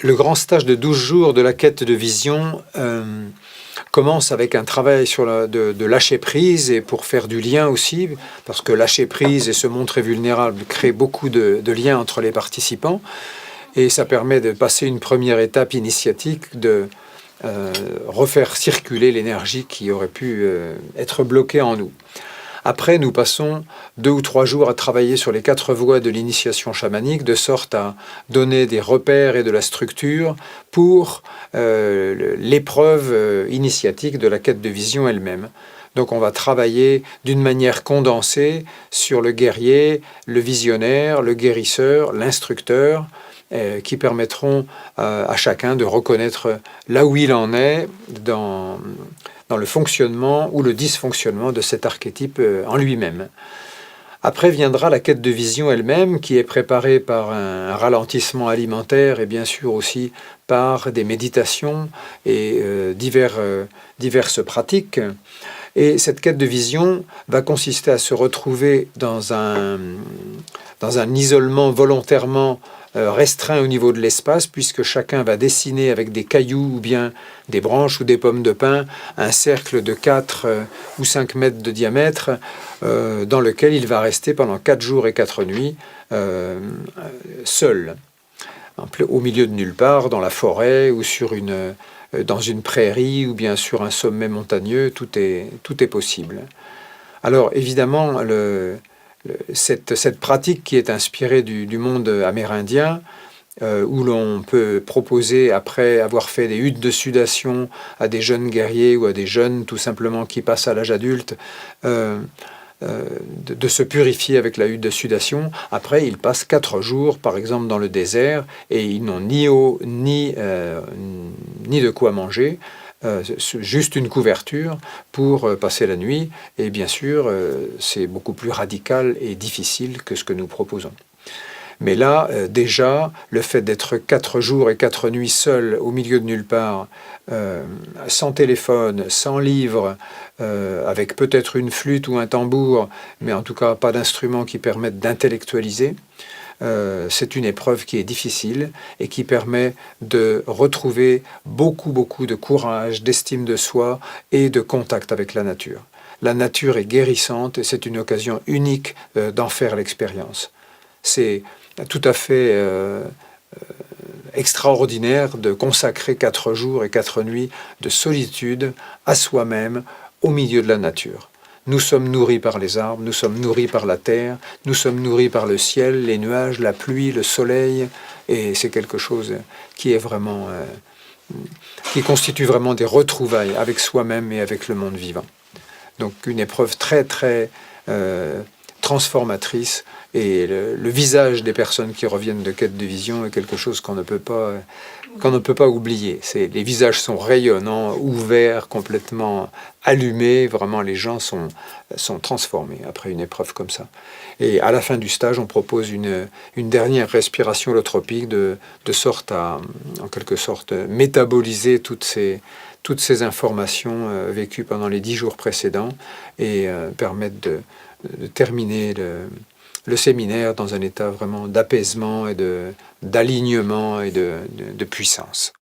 Le grand stage de 12 jours de la quête de vision commence avec un travail sur de lâcher prise et pour faire du lien aussi, parce que lâcher prise et se montrer vulnérable crée beaucoup de liens entre les participants et ça permet de passer une première étape initiatique de refaire circuler l'énergie qui aurait pu être bloquée en nous. Après, nous passons 2 ou 3 jours à travailler sur les 4 voies de l'initiation chamanique, de sorte à donner des repères et de la structure pour l'épreuve initiatique de la quête de vision elle-même. Donc on va travailler d'une manière condensée sur le guerrier, le visionnaire, le guérisseur, l'instructeur, qui permettront à chacun de reconnaître là où il en est dans le fonctionnement ou le dysfonctionnement de cet archétype en lui-même. Après viendra la quête de vision elle-même, qui est préparée par un ralentissement alimentaire et bien sûr aussi par des méditations et diverses pratiques. Et cette quête de vision va consister à se retrouver dans un isolement volontairement restreint au niveau de l'espace, puisque chacun va dessiner avec des cailloux ou bien des branches ou des pommes de pin un cercle de 4 ou 5 mètres de diamètre dans lequel il va rester pendant 4 jours et 4 nuits seul, au milieu de nulle part, dans la forêt ou dans une prairie ou bien sur un sommet montagneux, tout est possible. Alors évidemment, cette pratique qui est inspirée du monde amérindien, où l'on peut proposer, après avoir fait des huttes de sudation à des jeunes guerriers ou à des jeunes tout simplement qui passent à l'âge adulte, de se purifier avec la hutte de sudation. Après, ils passent 4 jours, par exemple, dans le désert, et ils n'ont ni eau, ni de quoi manger, juste une couverture pour passer la nuit. Et bien sûr, c'est beaucoup plus radical et difficile que ce que nous proposons. Mais là, déjà, le fait d'être 4 jours et 4 nuits seul au milieu de nulle part, sans téléphone, sans livre, avec peut-être une flûte ou un tambour, mais en tout cas pas d'instruments qui permettent d'intellectualiser, c'est une épreuve qui est difficile et qui permet de retrouver beaucoup de courage, d'estime de soi et de contact avec la nature. La nature est guérissante et c'est une occasion unique d'en faire l'expérience. C'est tout à fait extraordinaire de consacrer 4 jours et 4 nuits de solitude à soi-même au milieu de la nature. Nous sommes nourris par les arbres, nous sommes nourris par la terre, nous sommes nourris par le ciel, les nuages, la pluie, le soleil, et c'est quelque chose qui est vraiment, qui constitue vraiment des retrouvailles avec soi-même et avec le monde vivant. Donc une épreuve très transformatrice, et le visage des personnes qui reviennent de quête de vision est quelque chose qu'on ne peut pas oublier. Les visages sont rayonnants, ouverts, complètement allumés. Vraiment, les gens sont transformés après une épreuve comme ça. Et à la fin du stage, on propose une dernière respiration holotropique de sorte à, en quelque sorte, métaboliser toutes ces informations vécues pendant les 10 jours précédents et permettre de terminer le séminaire dans un état vraiment d'apaisement et d'alignement et de puissance.